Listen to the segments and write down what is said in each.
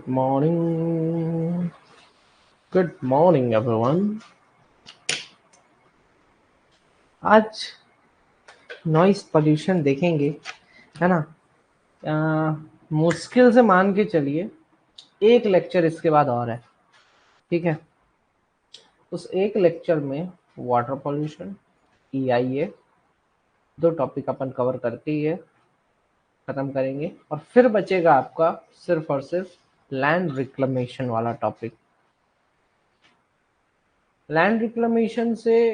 Good morning. Good morning, everyone. आज noise pollution देखेंगे, है ना। मुश्किल से मान के चलिए एक लेक्चर इसके बाद और है, ठीक है। उस एक लेक्चर में वाटर पोल्यूशन, EIA, दो टॉपिक अपन कवर करके ही खत्म करेंगे और फिर बचेगा आपका सिर्फ और सिर्फ लैंड रिक्लेमेशन वाला टॉपिक। लैंड रिक्लेमेशन से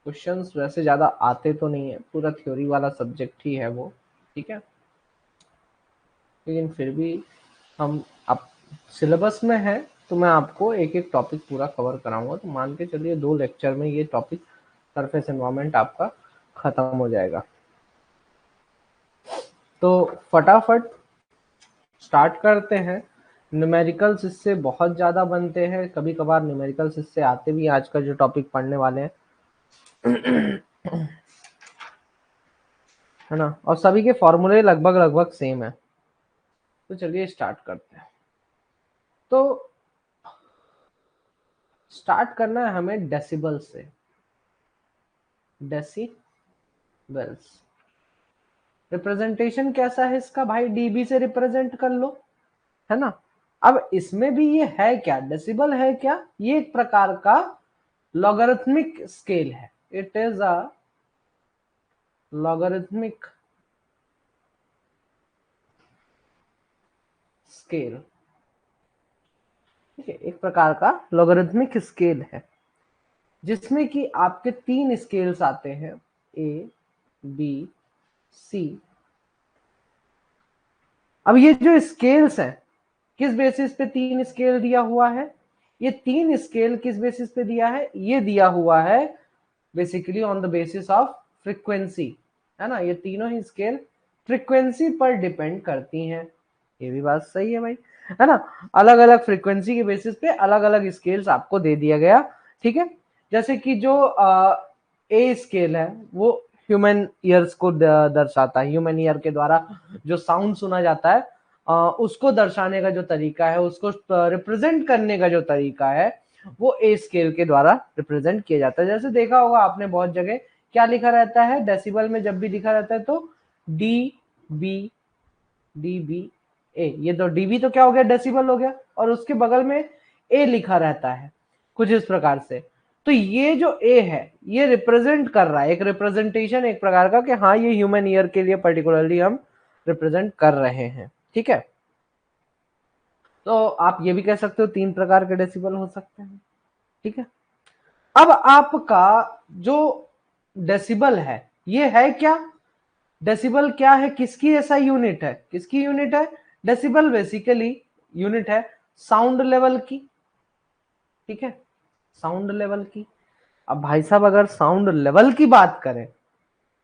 क्वेश्चंस वैसे ज़्यादा आते तो नहीं है, पूरा थ्योरी वाला सब्जेक्ट ही है वो, ठीक है। लेकिन फिर भी हम अब सिलेबस में है तो मैं आपको एक एक टॉपिक पूरा कवर कराऊंगा, तो मान के चलिए 2 लेक्चर में ये टॉपिक सरफेस एनवायरनमेंट आपका खत्म हो जाएगा। तो फटाफट स्टार्ट करते हैं। न्यूमेरिकल्स इससे बहुत ज़्यादा बनते हैं, कभी कभार न्यूमेरिकल्स इससे आते भी। आज का जो टॉपिक पढ़ने वाले हैं है ना, और सभी के फॉर्मूले लगभग लगभग सेम है। तो चलिए स्टार्ट करते हैं। तो स्टार्ट करना है हमें डेसिबल से। डेसिबल्स रिप्रेजेंटेशन कैसा है इसका भाई, डीबी से रिप्रेजेंट कर लो, है ना। अब इसमें भी ये है क्या, डेसिबल है क्या, ये एक प्रकार का लॉगरिथमिक स्केल है। It is a logarithmic scale, ठीक है। एक प्रकार का लॉगरिथमिक स्केल है जिसमें कि आपके 3 स्केल्स आते हैं, A, B, C। अब ये जो स्केल्स हैं, किस बेसिस पे 3 स्केल दिया हुआ है, ये 3 स्केल किस बेसिस पे दिया है, ये दिया हुआ है basically on the basis of frequency, है ना। ये तीनों ही स्केल फ्रीक्वेंसी पर डिपेंड करती हैं। ये भी बात सही है भाई, है ना। अलग अलग फ्रीक्वेंसी के बेसिस पे अलग अलग स्केल्स आपको दे दिया गया, ठीक है। जैसे कि जो ए स्केल है वो ह्यूमन ईयर्स को दर्शाता है। ह्यूमन ईयर के द्वारा जो साउंड सुना जाता है उसको दर्शाने का जो तरीका है, उसको रिप्रेजेंट करने का जो तरीका है, वो ए स्केल के द्वारा रिप्रेजेंट किया जाता है। जैसे देखा होगा आपने बहुत जगह क्या लिखा रहता है डेसिबल में, जब भी लिखा रहता है तो DB, ये तो DB तो क्या हो गया, डेसिबल हो गया, और उसके बगल में ए लिखा रहता है कुछ इस प्रकार से। तो ये जो ए है ये रिप्रेजेंट कर रहा है, एक रिप्रेजेंटेशन एक प्रकार का, कि हाँ ये ह्यूमन ईयर के लिए पर्टिकुलरली हम रिप्रेजेंट कर रहे हैं, ठीक है। तो आप ये भी कह सकते हो 3 प्रकार के डेसिबल हो सकते हैं, ठीक है। अब आपका जो डेसिबल है ये है क्या, डेसिबल क्या है, किसकी ऐसा यूनिट है, किसकी यूनिट है, डेसिबल बेसिकली यूनिट है साउंड लेवल की, ठीक है, साउंड लेवल की। अब भाई साहब अगर साउंड लेवल की बात करें,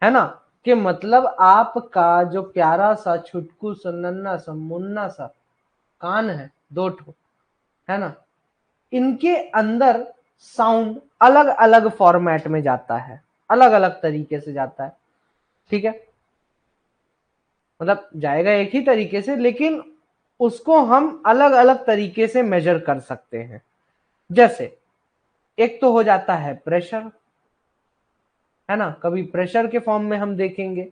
है ना, कि मतलब आपका जो प्यारा सा छुटकू सा नन्ना सा मुन्ना सा कान है, 2 ठो, है ना, इनके अंदर साउंड अलग अलग फॉर्मेट में जाता है, अलग अलग तरीके से जाता है, ठीक है। मतलब जाएगा एक ही तरीके से, लेकिन उसको हम अलग अलग तरीके से मेजर कर सकते हैं। जैसे एक तो हो जाता है प्रेशर, है ना। कभी प्रेशर के फॉर्म में हम देखेंगे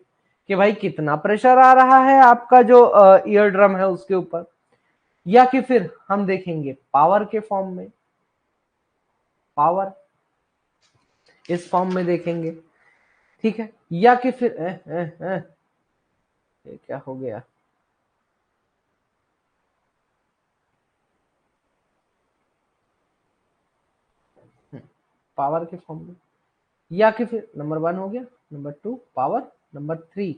कि भाई कितना प्रेशर आ रहा है आपका जो ईयर ड्रम है उसके ऊपर, या कि फिर हम देखेंगे पावर के फॉर्म में, पावर इस फॉर्म में देखेंगे, ठीक है। या कि फिर ये क्या हो गया, पावर के फॉर्म में, या कि फिर नंबर 1 हो गया, number 2 power, number 3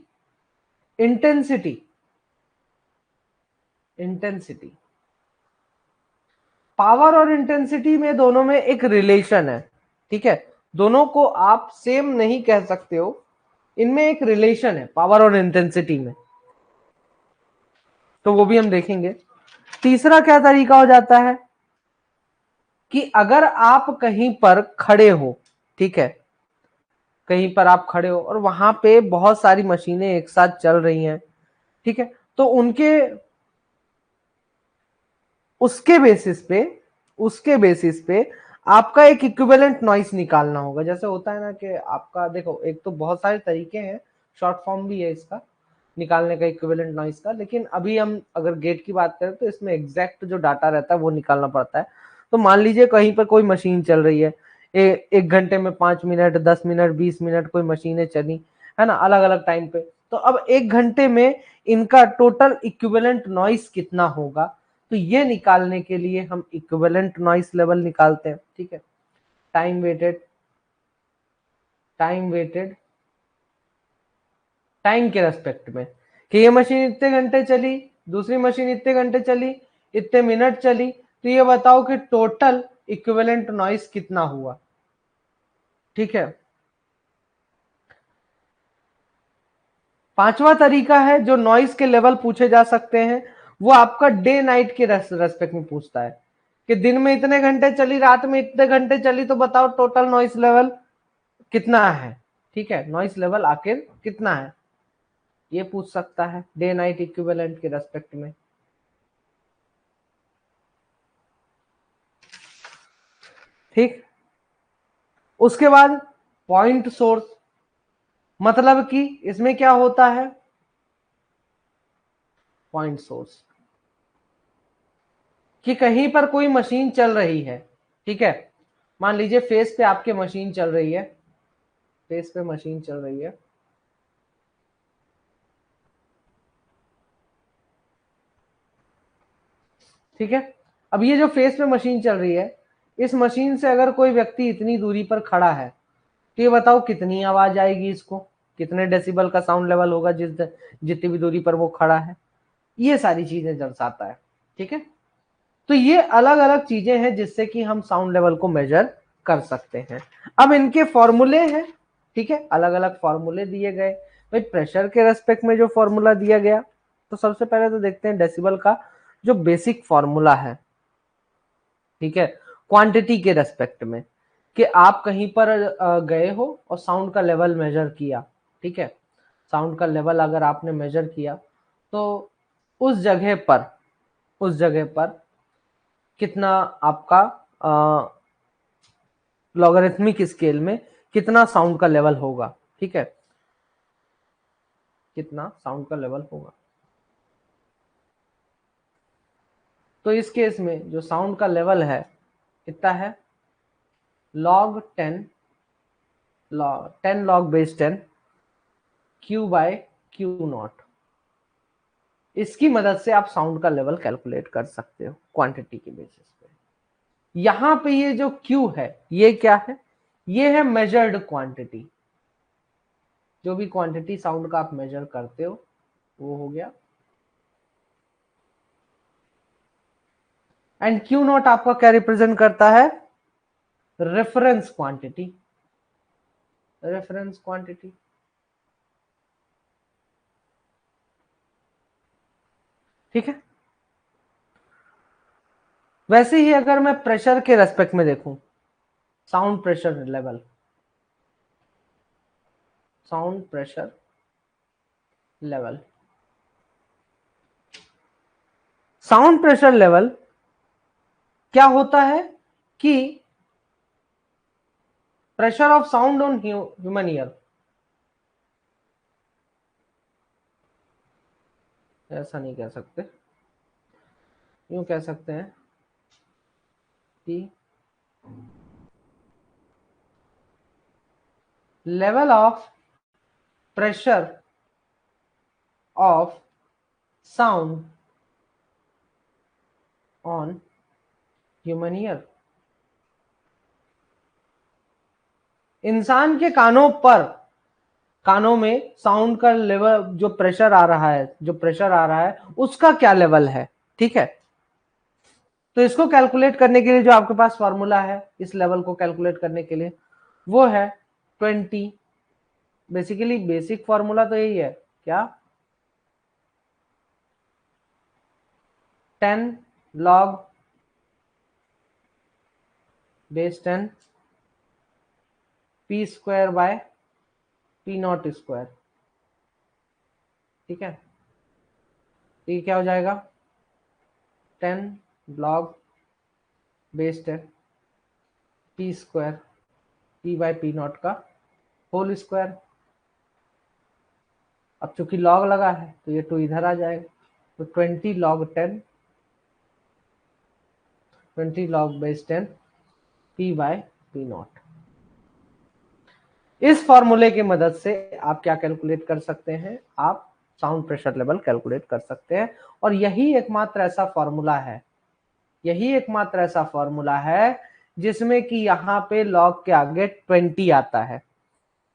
intensity. Intensity, power और इंटेंसिटी में दोनों में एक रिलेशन है, ठीक है। दोनों को आप सेम नहीं कह सकते हो, इनमें एक रिलेशन है पावर और इंटेंसिटी में, तो वो भी हम देखेंगे। तीसरा क्या तरीका हो जाता है कि अगर आप कहीं पर खड़े हो, ठीक है, कहीं पर आप खड़े हो और वहां पे बहुत सारी मशीनें एक साथ चल रही हैं, ठीक है, तो उनके उसके बेसिस पे आपका एक इक्विवेलेंट नॉइस निकालना होगा। जैसे होता है ना कि आपका देखो, एक तो बहुत सारे तरीके हैं, शॉर्ट फॉर्म भी है इसका निकालने का इक्विवेलेंट नॉइस का, लेकिन अभी हम अगर गेट की बात करें तो इसमें एग्जैक्ट जो डाटा रहता है वो निकालना पड़ता है। तो मान लीजिए कहीं पर कोई मशीन चल रही है, एक घंटे में 5 मिनट, 10 मिनट, 20 मिनट कोई मशीनें चली है ना, अलग अलग टाइम पे। तो अब एक घंटे में इनका टोटल इक्विवेलेंट नॉइस कितना होगा, तो ये निकालने के लिए हम इक्विवेलेंट नॉइस लेवल निकालते हैं। ठीक है, टाइम वेटेड टाइम के रेस्पेक्ट में, कि ये मशीन इतने घंटे चली, दूसरी मशीन इतने घंटे चली, इतने मिनट चली, तो ये बताओ कि टोटल इक्विवेलेंट नॉइस कितना हुआ। ठीक है, पांचवा तरीका है जो नॉइस के लेवल पूछे जा सकते हैं, वो आपका डे नाइट के रेस्पेक्ट में पूछता है कि दिन में इतने घंटे चली, रात में इतने घंटे चली, तो बताओ टोटल नॉइस लेवल कितना है। ठीक है, नॉइस लेवल आखिर कितना है, ये पूछ सकता है डे नाइट इक्विवेलेंट के रेस्पेक्ट में। ठीक, उसके बाद पॉइंट सोर्स, मतलब कि इसमें क्या होता है, पॉइंट सोर्स कि कहीं पर कोई मशीन चल रही है। ठीक है, मान लीजिए फेस पे आपके मशीन चल रही है, फेस पे मशीन चल रही है, ठीक है। अब ये जो फेस पे मशीन चल रही है, इस मशीन से अगर कोई व्यक्ति इतनी दूरी पर खड़ा है, तो ये बताओ कितनी आवाज आएगी इसको, कितने डेसिबल का साउंड लेवल होगा जितनी भी दूरी पर वो खड़ा है, ये सारी चीजें दर्शाता है। ठीक है, तो ये अलग अलग चीजें हैं जिससे कि हम साउंड लेवल को मेजर कर सकते हैं। अब इनके फॉर्मूले हैं, ठीक है, अलग अलग फॉर्मूले दिए गए। भाई प्रेशर के रेस्पेक्ट में जो फॉर्मूला दिया गया, तो सबसे पहले तो देखते हैं डेसिबल का जो बेसिक फॉर्मूला है। ठीक है, क्वांटिटी के रेस्पेक्ट में, कि आप कहीं पर गए हो और साउंड का लेवल मेजर किया। ठीक है, साउंड का लेवल अगर आपने मेजर किया, तो उस जगह पर कितना आपका लॉगरिथमिक स्केल में कितना साउंड का लेवल होगा। ठीक है, कितना साउंड का लेवल होगा, तो इस केस में जो साउंड का लेवल है कितना है, log 10 Q by Q nought. इसकी मदद से आप साउंड का लेवल कैलकुलेट कर सकते हो क्वांटिटी के बेसिस पे। यहां पे ये जो Q है, ये क्या है, ये है मेजर्ड क्वांटिटी, जो भी क्वांटिटी साउंड का आप मेजर करते हो वो हो गया। एंड Q नॉट आपका क्या रिप्रेजेंट करता है, रेफरेंस क्वांटिटी, रेफरेंस क्वांटिटी। ठीक है, वैसे ही अगर मैं प्रेशर के रेस्पेक्ट में देखूं, sound pressure level, sound pressure level, sound pressure level क्या होता है कि pressure of sound on human ear, ऐसा नहीं कह सकते, यूं कह सकते हैं कि level of pressure of sound on human ear, इंसान के कानों में साउंड का लेवल, जो प्रेशर आ रहा है, उसका क्या लेवल है। ठीक है, तो इसको कैलकुलेट करने के लिए जो आपके पास फॉर्मूला है इस लेवल को कैलकुलेट करने के लिए, वो है 20। बेसिकली बेसिक फॉर्मूला तो यही है, क्या, 10 log 10 P square by P not square. ठीक है, तो ये क्या हो जाएगा, 10 log base 10 P square P by P not का होल स्क्वायर। अब चूंकि लॉग लगा है तो ये 2 इधर आ जाएगा, तो 20 log 10 20 log base 10 P by P not. इस फॉर्मूले की मदद से आप क्या कैलकुलेट कर सकते हैं, आप साउंड प्रेशर लेवल कैलकुलेट कर सकते हैं। और यही एकमात्र ऐसा फॉर्मूला है, यही एकमात्र ऐसा फॉर्मूला है जिसमें कि यहाँ पे लॉग के आगे 20 आता है।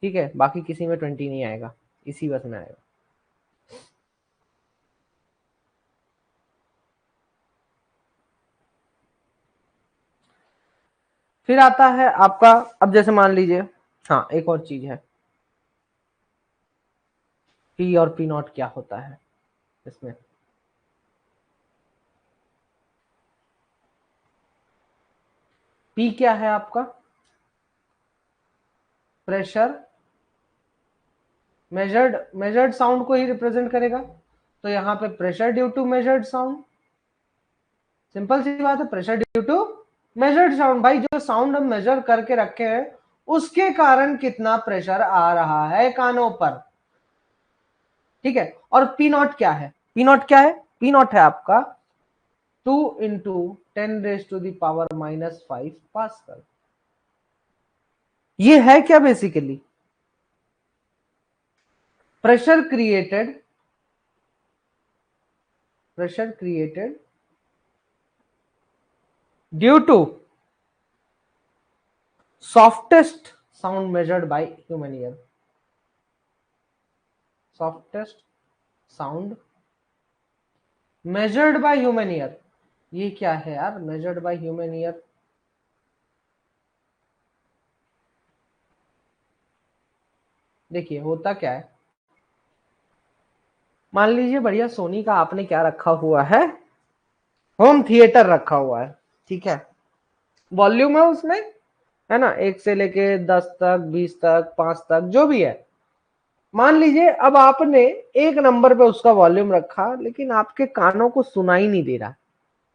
ठीक है, बाकी किसी में 20 नहीं आएगा, इसी बस में आएगा। फिर आता है आपका, अब जैसे मान लीजिए, हाँ एक और चीज है, पी और पी नॉट क्या होता है इसमें। पी क्या है आपका, प्रेशर मेजर्ड साउंड को ही रिप्रेजेंट करेगा। तो यहाँ पे pressure due to measured sound, simple सी बात है, pressure due to measured sound. भाई जो साउंड हम मेजर करके रखे हैं उसके कारण कितना प्रेशर आ रहा है कानों पर। ठीक है, और पी नॉट क्या है, पी नॉट क्या है, पी नॉट है आपका 2 इंटू 10⁻⁻⁵ पास्कल। ये है क्या basically, pressure created due to softest sound measured by human ear, softest sound measured by human ear। ये क्या है यार, measured by human ear? देखिए होता क्या है, मान लीजिए बढ़िया सोनी का आपने क्या रखा हुआ है, होम थिएटर रखा हुआ है। ठीक है, वॉल्यूम है उसमें, है ना, 1 से लेके 10 तक, 20 तक, 5 तक, जो भी है। मान लीजिए अब आपने एक नंबर पे उसका वॉल्यूम रखा, लेकिन आपके कानों को सुनाई नहीं दे रहा,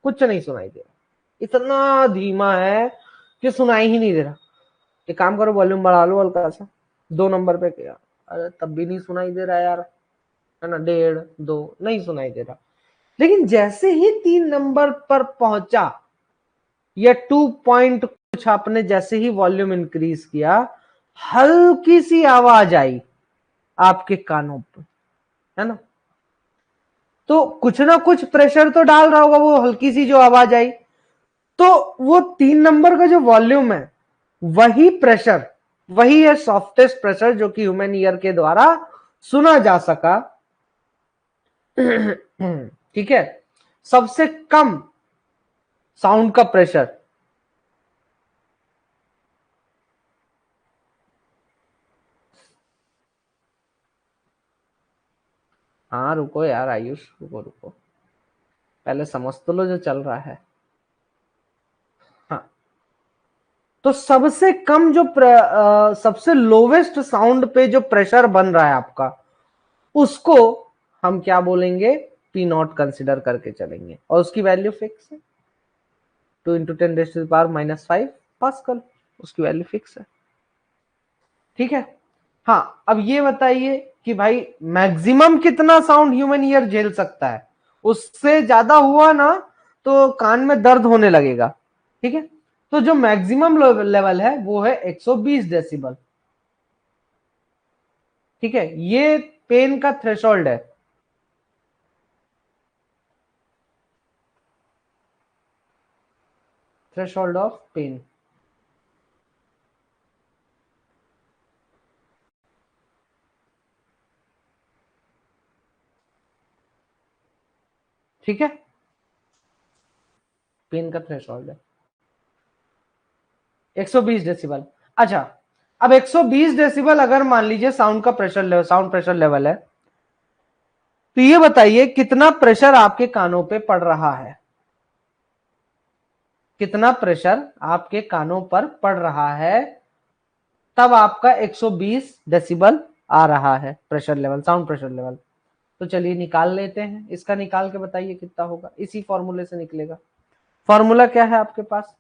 कुछ नहीं सुनाई दे रहा, इतना धीमा है कि सुनाई ही नहीं दे रहा। एक काम करो, वॉल्यूम बढ़ा लो हल्का सा, 2 नंबर पे किया, अरे तब भी नहीं सुनाई दे रहा यार, है ना, 1.5 2 नहीं सुनाई दे रहा। लेकिन जैसे ही 3 नंबर पर पहुंचा, या 2 पॉइंट कुछ आपने जैसे ही वॉल्यूम इंक्रीज किया, हल्की सी आवाज आई आपके कानों पर, है ना, तो कुछ ना कुछ प्रेशर तो डाल रहा होगा वो हल्की सी जो आवाज आई। तो वो 3 नंबर का जो वॉल्यूम है, वही प्रेशर, वही है सॉफ्टेस्ट प्रेशर जो कि ह्यूमन ईयर के द्वारा सुना जा सका। ठीक है, सबसे कम साउंड का प्रेशर, हाँ रुको यार आयुष, रुको रुको, पहले समझ तो लो जो चल रहा है। हाँ, तो सबसे कम जो सबसे लोवेस्ट साउंड पे जो प्रेशर बन रहा है आपका, उसको हम क्या बोलेंगे, पी नॉट कंसिडर करके चलेंगे, और उसकी वैल्यू फिक्स है 2 इंटू 10⁻⁻5 पास्कल, उसकी वैल्यू फिक्स है। ठीक है, हाँ अब ये बताइए कि भाई मैक्सिमम कितना साउंड ह्यूमन ईयर झेल सकता है, उससे ज्यादा हुआ ना तो कान में दर्द होने लगेगा। ठीक है, तो जो मैक्सिमम लेवल है वो है 120 डेसिबल। ठीक है, ये पेन का थ्रेशोल्ड है, थ्रेशोल्ड ऑफ पेन। ठीक है, पेन का थ्रेशोल्ड है 120 डेसिबल। अच्छा, अब 120 डेसिबल अगर मान लीजिए साउंड का pressure level, sound pressure level है, तो ये बताइए कितना प्रेशर आपके कानों पे पड़ रहा है, कितना प्रेशर आपके कानों पर पड़ रहा है, तब आपका 120 डेसिबल आ रहा है pressure level, sound pressure level. तो चलिए निकाल लेते हैं, इसका निकाल के बताइए कितना होगा, इसी फॉर्मूले से निकलेगा। फॉर्मूला क्या है आपके पास?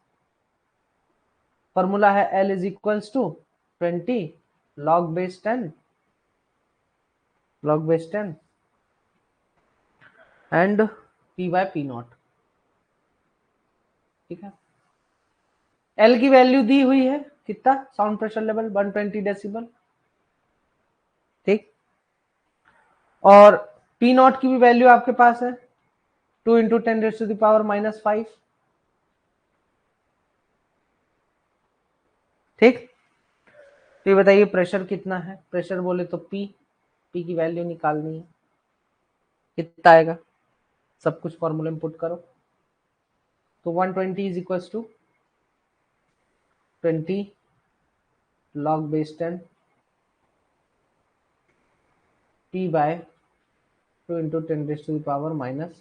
फॉर्मूला है L is equals to 20 log base 10 and P by P nought. ठीक है, L की वैल्यू दी हुई है कितना? Sound pressure level 120 decibel. ठीक, और P नॉट की भी वैल्यू आपके पास है 2 इंटू 10⁻⁻⁵। ठीक, तो ये बताइए प्रेशर कितना है? प्रेशर बोले तो P की वैल्यू निकालनी है, कितना आएगा? सब कुछ फॉर्मूले में पुट करो। तो 120 is equal to 20 log base 10 P by 2 into 10⁻⁻⁵।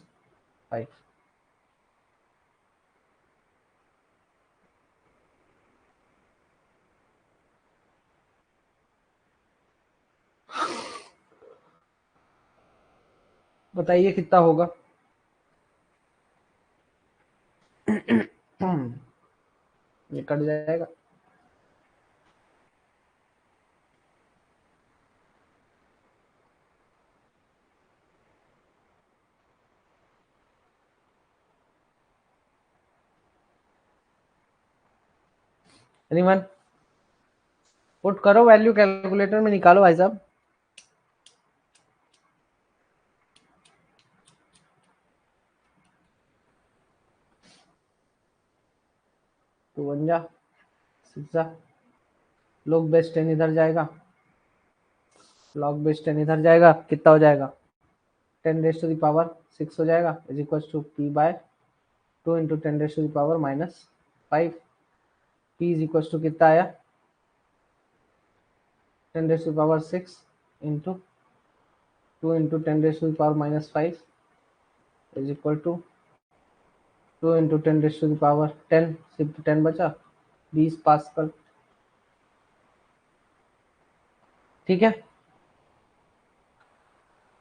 बताइए कितना होगा? ये कट जाएगा। एनीवन? पुट करो वैल्यू, कैलकुलेटर में निकालो भाई साहब। तो 1 जा 6 जा, log base 10 इधर जाएगा, log base 10 इधर जाएगा, कितना हो जाएगा? 10⁻⁶ हो जाएगा, is equal to P by 2 into 10⁻⁻⁵। P is equal to कितना आया? 10⁻⁶ into 2 into 10⁻⁻⁵ is equal to 2 into 10⁻10, सिर्फ 10 बचा, 20 पास्कल। ठीक है,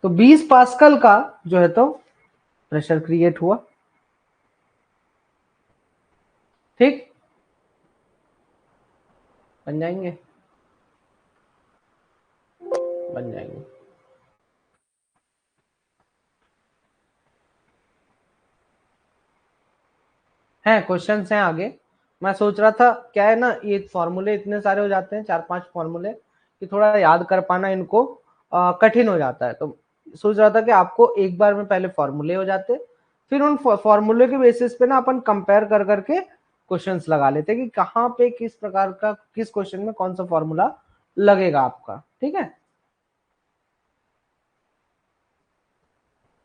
तो 20 पास्कल का जो है तो प्रेशर क्रिएट हुआ। ठीक, बन जाएंगे, बन जाएंगे। हैं क्वेश्चंस हैं आगे। मैं सोच रहा था क्या है ना, ये फॉर्मूले इतने सारे हो जाते हैं, 4-5 फॉर्मूले, कि थोड़ा याद कर पाना इनको कठिन हो जाता है। तो सोच रहा था कि आपको एक बार में पहले फॉर्मूले हो जाते, फिर उन फॉर्मूले के बेसिस पे ना अपन कंपेयर कर करके क्वेश्चंस लगा लेते कि कहाँ पे किस प्रकार का, किस क्वेश्चन में कौन सा फॉर्मूला लगेगा आपका। ठीक है,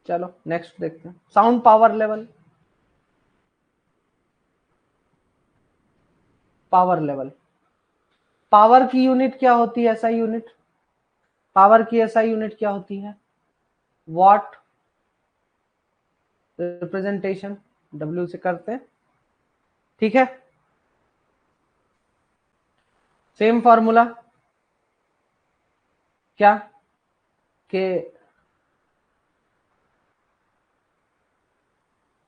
चलो नेक्स्ट देखते हैं। Sound power level. Power level, power की यूनिट क्या होती है? ऐसा यूनिट, पावर की एसआई यूनिट क्या होती है? वॉट। रिप्रेजेंटेशन डब्ल्यू से करते हैं। ठीक है, सेम फॉर्मूला क्या कि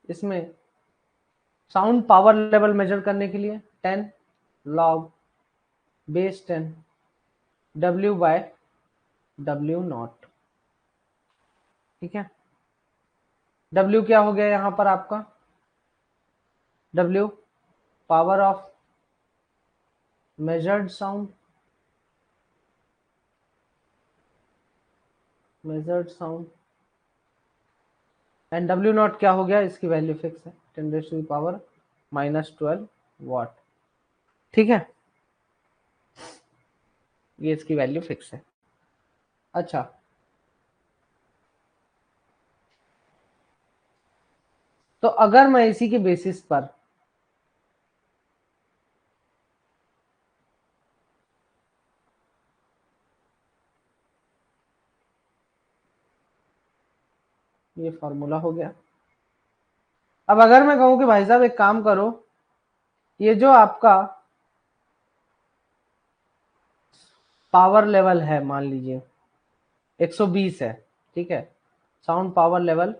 इसमें साउंड पावर लेवल मेजर करने के लिए 10 log base 10 W by W nought. ठीक है, W क्या हो गया यहां पर आपका? W power of measured sound, measured sound, and W not क्या हो गया? इसकी वैल्यू फिक्स है 10⁻⁻12 वाट। ठीक है, ये इसकी वैल्यू फिक्स है। अच्छा, तो अगर मैं इसी के बेसिस पर ये फॉर्मूला हो गया। अब अगर मैं कहूं कि भाई साहब एक काम करो, ये जो आपका पावर लेवल है मान लीजिए 120 है, ठीक है, sound power level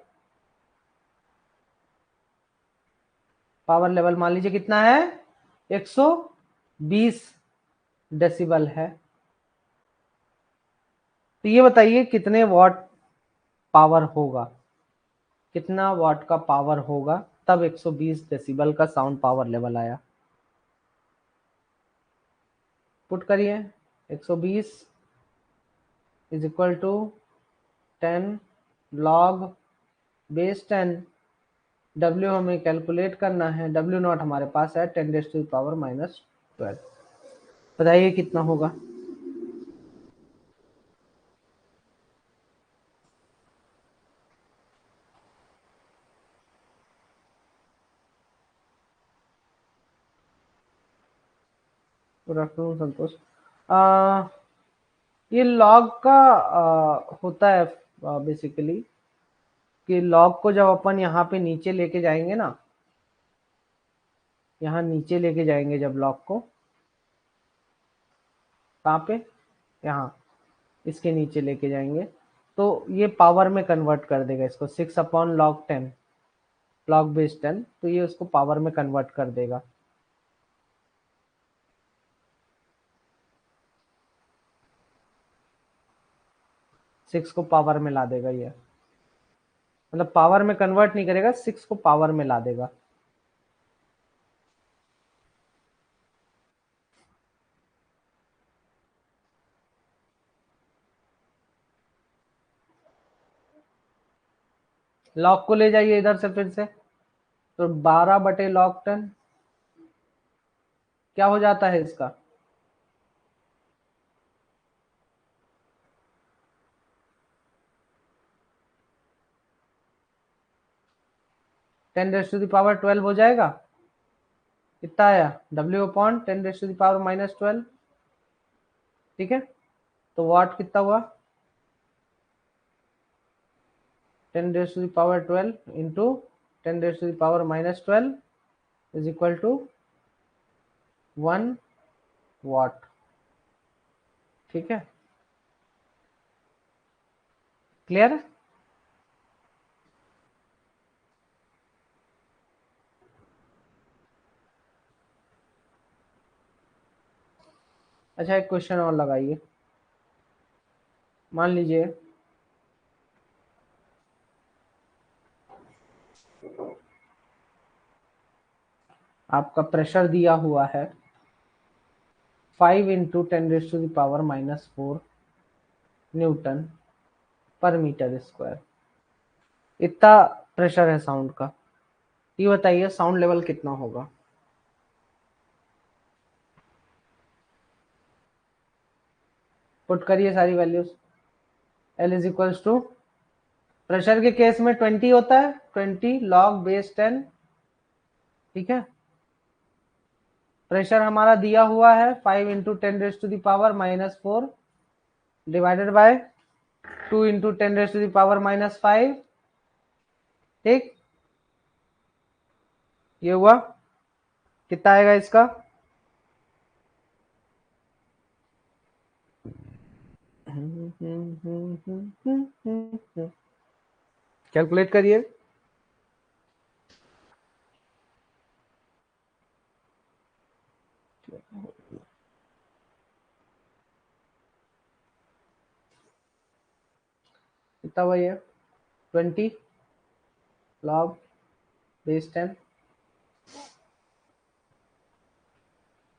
power level मान लीजिए कितना है, 120 डेसिबल है। तो ये बताइए कितने वॉट पावर होगा, कितना वॉट का पावर होगा तब 120 डेसिबल का साउंड पावर लेवल आया। पुट करिए, 120 is equal to 10 log base 10। W हमें कैलकुलेट करना है, W नॉट हमारे पास है 10⁻⁻12। बताइए कितना होगा। गुड आफ्टरनून संतोष। ये लॉग का होता है बेसिकली कि लॉग को जब अपन यहाँ पे नीचे लेके जाएंगे ना, यहाँ नीचे लेके जाएंगे जब लॉग को, कहाँ पे, यहाँ इसके नीचे लेके जाएंगे तो ये पावर में कन्वर्ट कर देगा इसको, 6/log 10 लॉग बेस 10, तो ये उसको पावर में कन्वर्ट कर देगा। सिक्स को पावर में ला देगा ये, मतलब पावर में कन्वर्ट नहीं करेगा, 6 को पावर में ला देगा। लॉग को ले जाइए इधर से फिर से, तो 12/log 10 क्या हो जाता है इसका, 10⁻12 हो जाएगा। कितना आया, W/10⁻⁻12। ठीक है, तो वाट कितना हुआ, 10⁻12 इंटू 10⁻⁻12 इज इक्वल टू 1 वाट। ठीक है, क्लियर। अच्छा एक क्वेश्चन और लगाइए, मान लीजिए आपका प्रेशर दिया हुआ है 5 × 10⁻⁻4 न्यूटन पर मीटर स्क्वायर, इतना प्रेशर है साउंड का। ये बताइए साउंड लेवल कितना होगा। पुट करिए सारी values. L is equals to, pressure के केस में 20 होता है, 20 लॉग बेस 10। ठीक है, प्रेशर हमारा दिया हुआ है 5 × 10⁻⁻4 डिवाइडेड बाय 2 × 10⁻⁻5। ठीक, ये हुआ, कितना आएगा इसका, कैलकुलेट करिए। कितना हुआ ये, 20 लॉग बेस 10,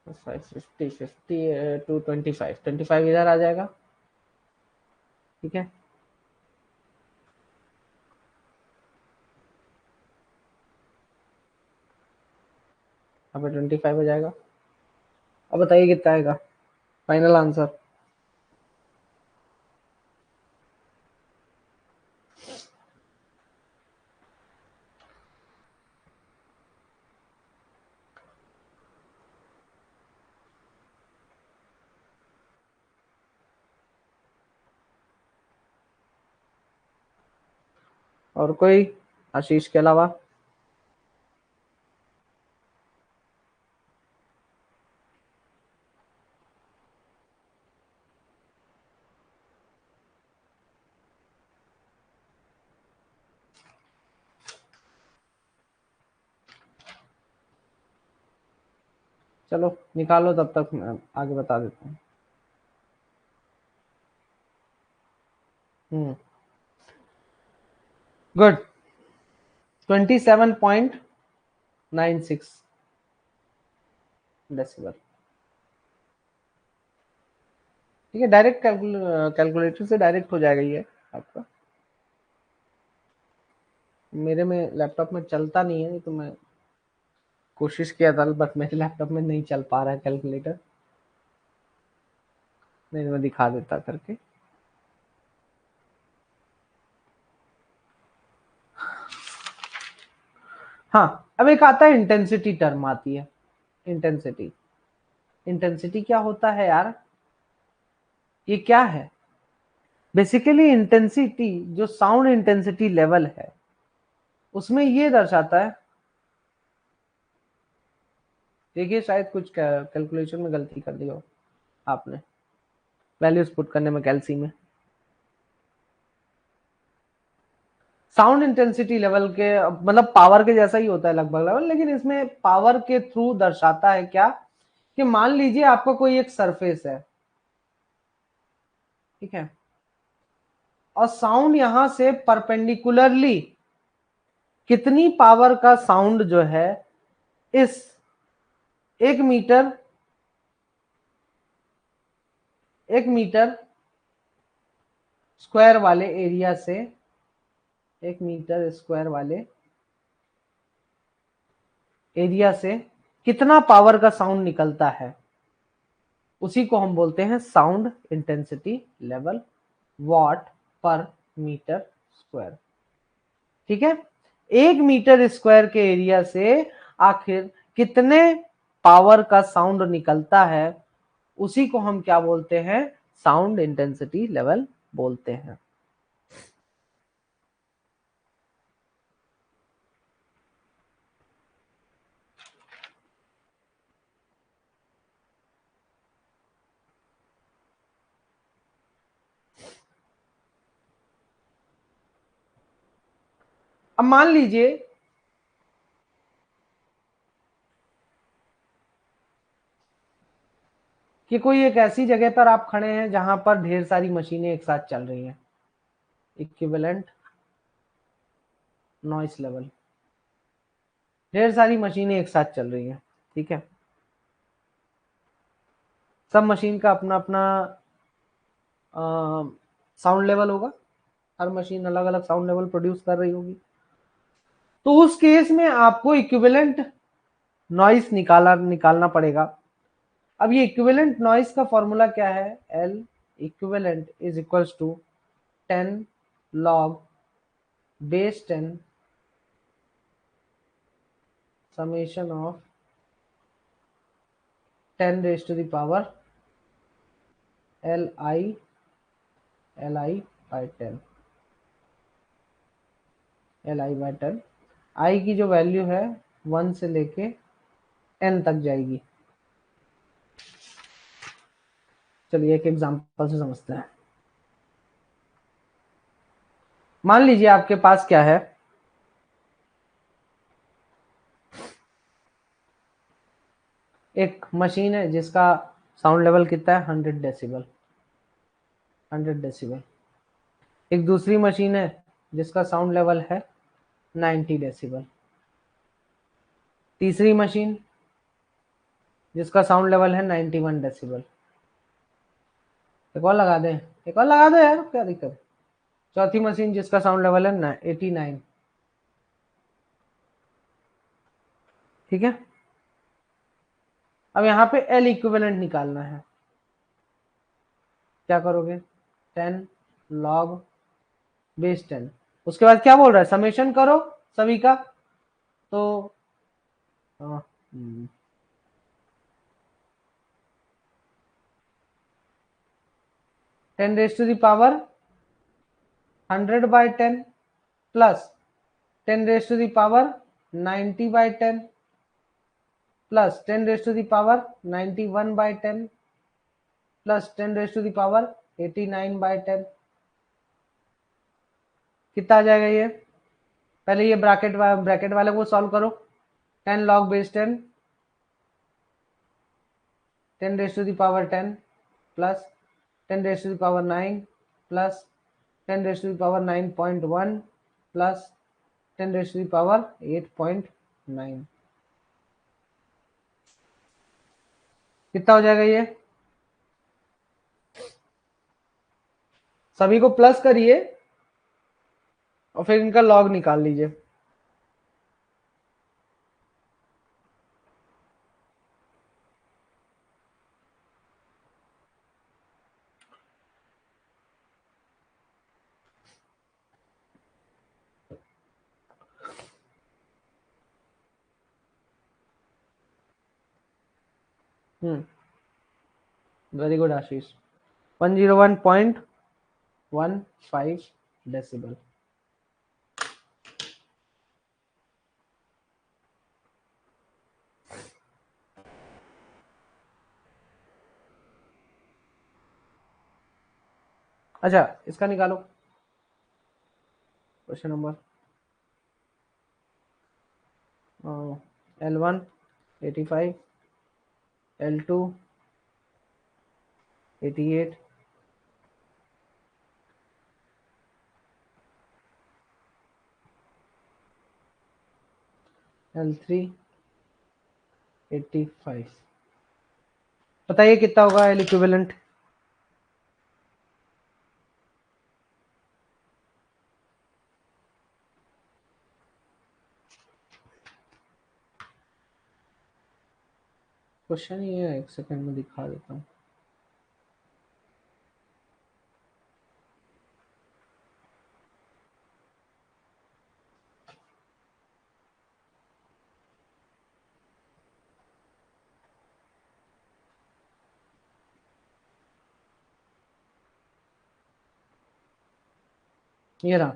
50 टू 25 इधर आ जाएगा। ठीक है, यहाँ पे 25 हो जाएगा। अब बताइए कितना आएगा फाइनल आंसर। और कोई आशीष के अलावा। चलो निकालो, तब तक मैं आगे बता देता हूँ। गुड। 27.96 डेसिबल। ठीक है, डायरेक्ट कैलकुलेटर से डायरेक्ट हो जाएगा ये आपका। मेरे में लैपटॉप में चलता नहीं है, तो मैं कोशिश किया था, बट मेरे लैपटॉप में नहीं चल पा रहा है कैलकुलेटर। नहीं, मैं दिखा देता करके। हाँ, अब एक आता है इंटेंसिटी, टर्म आती है इंटेंसिटी। इंटेंसिटी क्या होता है यार, ये क्या है? बेसिकली इंटेंसिटी जो साउंड इंटेंसिटी लेवल है, उसमें ये दर्शाता है। देखिए, शायद कुछ कैलकुलेशन में गलती कर दी हो आपने, वैल्यूज पुट करने में, कैलसी में। साउंड इंटेंसिटी लेवल के मतलब पावर के जैसा ही होता है लगभग लेवल, लेकिन इसमें पावर के थ्रू दर्शाता है क्या, कि मान लीजिए आपका कोई एक सरफेस है, ठीक है, और साउंड यहां से परपेंडिकुलरली कितनी पावर का साउंड जो है इस 1 मीटर 1 मीटर स्क्वायर वाले एरिया से, 1 मीटर स्क्वायर वाले एरिया से कितना पावर का साउंड निकलता है, उसी को हम बोलते हैं साउंड इंटेंसिटी लेवल, वॉट पर मीटर स्क्वायर। ठीक है, 1 मीटर स्क्वायर के एरिया से आखिर कितने पावर का साउंड निकलता है, उसी को हम क्या बोलते हैं, साउंड इंटेंसिटी लेवल बोलते हैं। अब मान लीजिए कि कोई एक ऐसी जगह पर आप खड़े हैं जहां पर ढेर सारी मशीनें एक साथ चल रही हैं, इक्विवेलेंट नॉइस लेवल, ढेर सारी मशीनें एक साथ चल रही हैं, ठीक है। सब मशीन का अपना अपना साउंड लेवल होगा, हर मशीन अलग अलग साउंड लेवल प्रोड्यूस कर रही होगी। तो उस केस में आपको इक्विवेलेंट नॉइस निकालना पड़ेगा। अब ये इक्विवेलेंट नॉइस का फॉर्मूला क्या है, L equivalent is equals to 10 log base 10 summation of 10 raised to the power li by 10 li by 10। आई की जो वैल्यू है 1 से लेके n तक जाएगी। चलिए एक एग्जांपल से समझते हैं। मान लीजिए आपके पास क्या है, एक मशीन है जिसका साउंड लेवल कितना है, 100 डेसिबल, 100 डेसिबल। एक दूसरी मशीन है जिसका साउंड लेवल है 90 डेसिबल। तीसरी मशीन जिसका साउंड लेवल है 91 डेसिबल। एक और लगा दें, एक और लगा दो यार, क्या दिक्कत है। चौथी मशीन जिसका साउंड लेवल है 89। ठीक है, अब यहाँ पे एल इक्विवेलेंट निकालना है। क्या करोगे, 10 log base 10। उसके बाद क्या बोल रहा है, समेशन करो सभी का। तो 10 raised to the power 100 by 10 plus 10 raised to the power 90 by 10 plus 10 raised to the power 91 by 10 plus 10 raised to the power 89 by 10। कितना आ जाएगा ये, पहले ये ब्रैकेट वाले को सॉल्व करो। 10 log base 10 10 raised to the power 10 plus 10 raised to the power 9 plus 10 raised to the power 9.1 plus 10 raised to the power 8.9। कितना हो जाएगा ये? सभी को प्लस करिए और फिर इनका लॉग निकाल लीजिए। वेरी गुड आशीष। 101.15 डेसिबल। अच्छा इसका निकालो question number L1 85, L2 88, L3 85। बताइए कितना होगा एल इक्विवेलेंट? क्वेश्चन ये है, एक सेकंड में दिखा देता हूँ। ये रहा।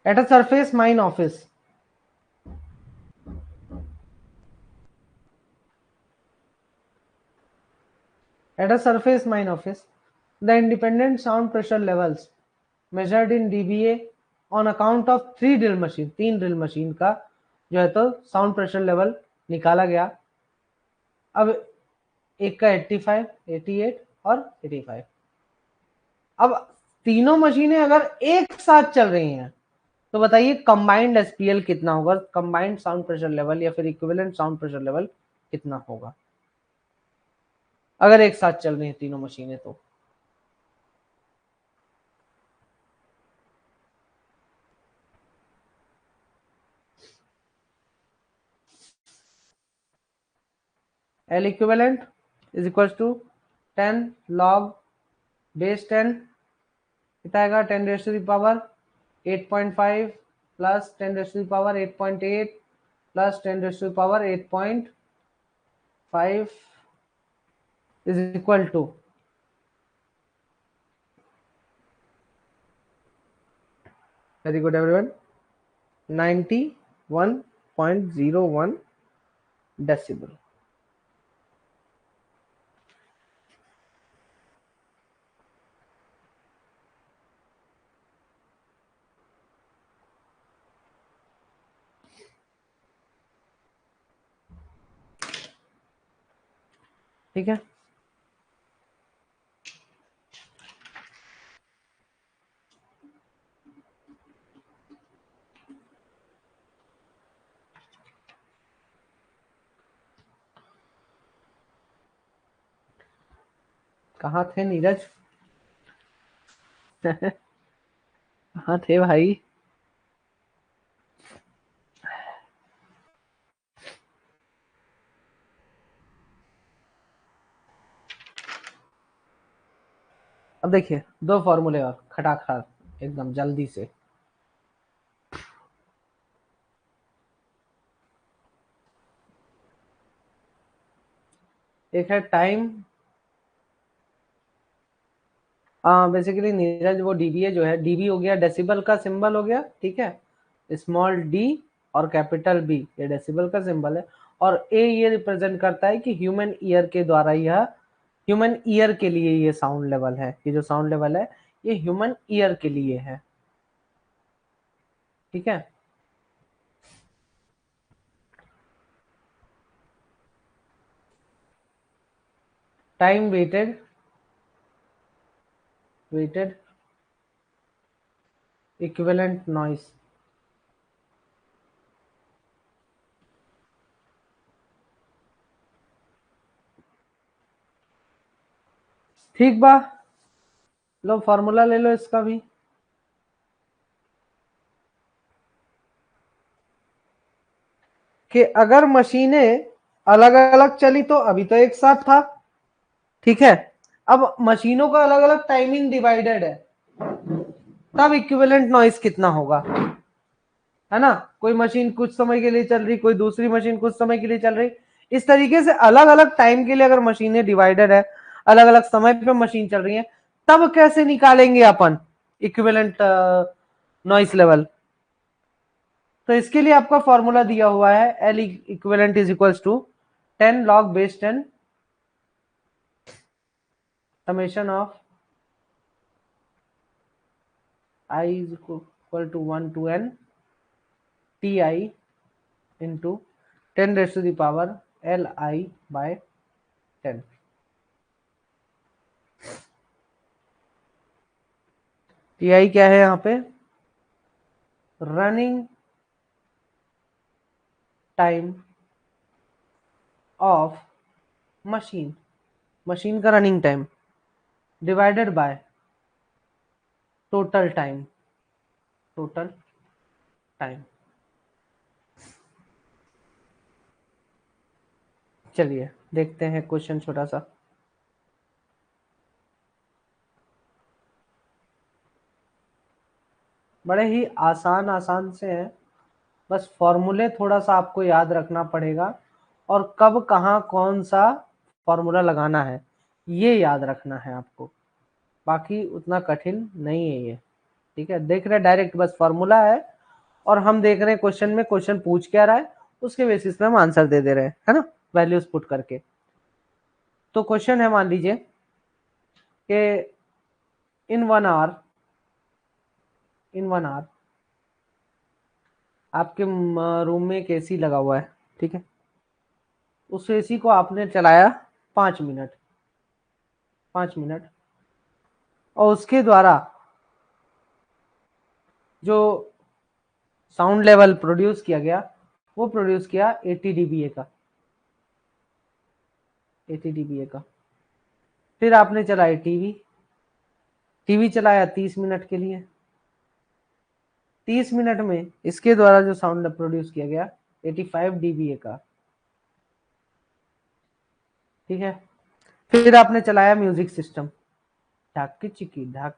At a surface mine office, at a surface mine office, the independent sound pressure levels measured in dBA on account of 3 drill machine, 3 drill machine का जो है तो साउंड प्रेशर लेवल निकाला गया। अब एक का 85, 88 और 85। अब तीनों मशीनें अगर एक साथ चल रही हैं तो बताइए कंबाइंड एसपीएल कितना होगा, कंबाइंड साउंड प्रेशर लेवल या फिर इक्विवेलेंट साउंड प्रेशर लेवल कितना होगा अगर एक साथ चल रही हैं तीनों मशीनें? तो L equivalent is equals to 10 log base 10 कितना आएगा 10 raised to the power 8.5 plus 10 raised to the power 8.8 plus 10 raised to the power 8.5 is equal to very good everyone 91.01 decibel. ठीक है, कहाँ थे नीरज? कहाँ थे भाई? अब देखिए दो फॉर्मूले और खटाखट एकदम जल्दी से। एक है टाइम, बेसिकली नीरज वो डीबीए जो है, डीबी हो गया डेसिबल का सिंबल हो गया, ठीक है, स्मॉल डी और कैपिटल बी ये डेसिबल का सिंबल है, और ए ये रिप्रेजेंट करता है कि ह्यूमन ईयर के द्वारा यह ह्यूमन ईयर के लिए ये साउंड लेवल है, ये जो साउंड लेवल है ये ह्यूमन ईयर के लिए है, ठीक है। Time weighted equivalent noise. ठीक बा, लो फॉर्मूला ले लो इसका भी। कि अगर मशीनें अलग अलग चली तो अभी तो एक साथ था, ठीक है। अब मशीनों का अलग अलग टाइमिंग डिवाइडेड है, तब इक्विवेलेंट नॉइस कितना होगा, है ना। कोई मशीन कुछ समय के लिए चल रही, कोई दूसरी मशीन कुछ समय के लिए चल रही, इस तरीके से अलग अलग टाइम के लिए अगर मशीनें डिवाइडेड है, अलग अलग समय पे मशीन चल रही है, तब कैसे निकालेंगे अपन इक्विवेलेंट नॉइस लेवल। तो इसके लिए आपका फॉर्मूला दिया हुआ है, L equivalent is equals to 10 log base 10 summation of I is equal to 1 to n ti into 10 raised to the power li by 10। ti क्या है यहाँ पे, running time of machine, machine का running time divided by total time, total time. चलिए देखते हैं question छोटा सा। बड़े ही आसान आसान से हैं, बस फॉर्मूले थोड़ा सा आपको याद रखना पड़ेगा, और कब कहाँ कौन सा फॉर्मूला लगाना है ये याद रखना है आपको, बाकी उतना कठिन नहीं है ये, ठीक है। देख रहे हैं डायरेक्ट बस फॉर्मूला है, और हम देख रहे हैं क्वेश्चन में क्वेश्चन पूछ क्या रहा है, उसके बेसिस पे हम आंसर दे दे रहे हैं, है ना, वैल्यूज पुट करके। तो क्वेश्चन है, मान लीजिए कि इन 1 आवर आपके रूम में एक एसी लगा हुआ है, ठीक है। उस एसी को आपने चलाया 5 मिनट, 5 मिनट, और उसके द्वारा जो साउंड लेवल प्रोड्यूस किया गया वो प्रोड्यूस किया 80 dBA का, 80 dBA का। फिर आपने चलाई टीवी, टीवी चलाया 30 मिनट के लिए, 30 मिनट में इसके द्वारा जो साउंड प्रोड्यूस किया गया 85 dBA का, ठीक है। फिर आपने चलाया म्यूजिक सिस्टम, ढाक चिकी ढा,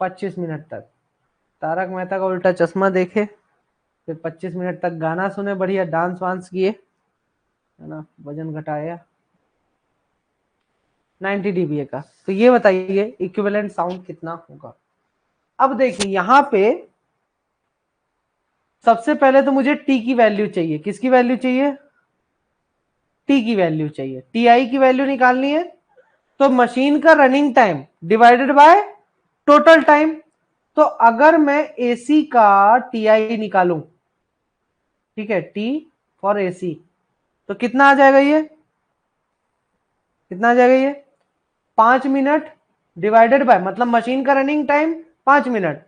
25 मिनट तक तारक मेहता का उल्टा चश्मा देखे, फिर 25 मिनट तक गाना सुने, बढ़िया डांस वांस किए, है ना, वजन घटाया, 90 dBA का। तो ये बताइए इक्विवेलेंट साउंड कितना होगा। अब देखिए यहाँ पे सबसे पहले तो मुझे टी की वैल्यू चाहिए, किसकी वैल्यू चाहिए, टी की वैल्यू चाहिए, टी आई की वैल्यू निकालनी है। तो मशीन का running time divided by total time. तो अगर मैं एसी का टी आई निकालूं, ठीक है, टी फॉर एसी, तो कितना आ जाएगा, ये कितना आ जाएगा, ये 5 मिनट डिवाइडेड बाय, मतलब मशीन का रनिंग टाइम 5 मिनट,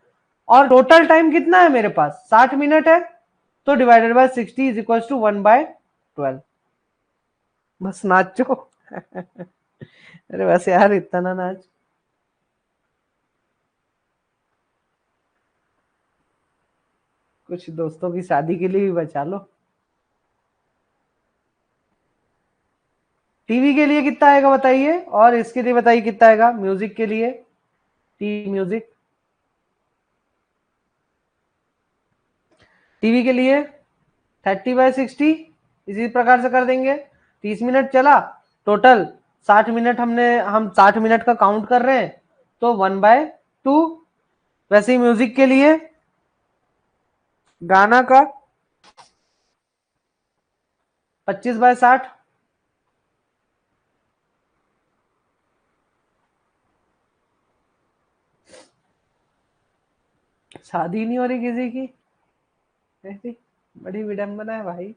और टोटल टाइम कितना है मेरे पास 60 मिनट है, तो divided by 60 is equal to 1/12। बस नाचो अरे वैसे यार इतना ना नाच, कुछ दोस्तों की शादी के लिए भी बचा लो। टीवी के लिए कितना आएगा बताइए, और इसके लिए बताइए कितना आएगा, म्यूजिक के लिए, टी म्यूजिक, टीवी के लिए 30/60, इसी प्रकार से कर देंगे। 30 मिनट चला, टोटल 60 मिनट, हम 60 मिनट का काउंट कर रहे हैं, तो 1/2। वैसे ही म्यूजिक के लिए, गाना का 25/60, शादी नहीं हो रही किसी की, ऐसी बड़ी विडंबना है भाई।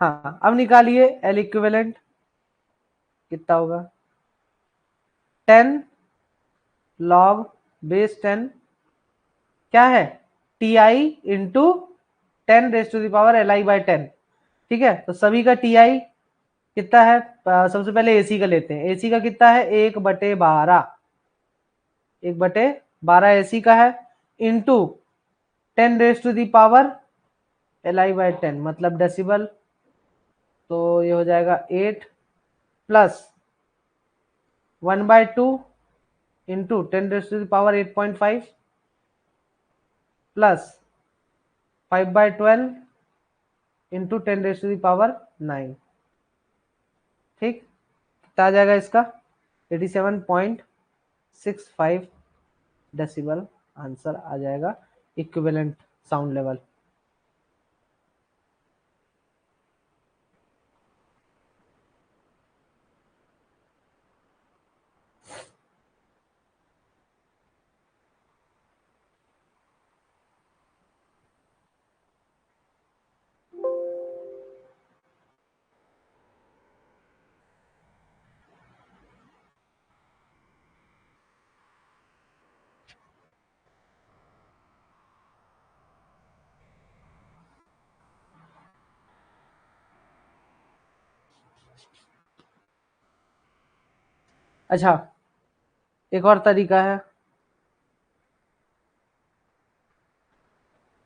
हाँ, अब निकालिए एल इक्विवेलेंट कितना होगा, 10 log बेस 10 क्या है, टी आई इंटू 10⁻⁷ ठीक है। तो सभी का टी आई कितना है, सबसे पहले एसी का लेते हैं, एसी का कितना है 1/12, 1/12 एसी का है, इंटू 10⁻⁷ मतलब डेसिबल, तो ये हो जाएगा 8 प्लस 1/2 इंटू 10⁻⁸ प्लस 5/12 इंटू 10⁻⁹ ठीक, कितना आ जाएगा इसका 87.65 डेसिबल आंसर आ जाएगा इक्विवेलेंट साउंड लेवल। अच्छा, एक और तरीका है,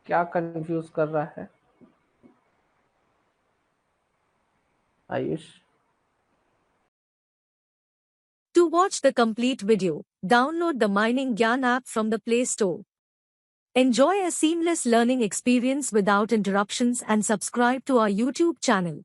क्या कंफ्यूज कर रहा है Ayush. To watch the complete video, download the Mining Gyan app from the Play Store. Enjoy a seamless learning experience without interruptions and subscribe to our YouTube channel.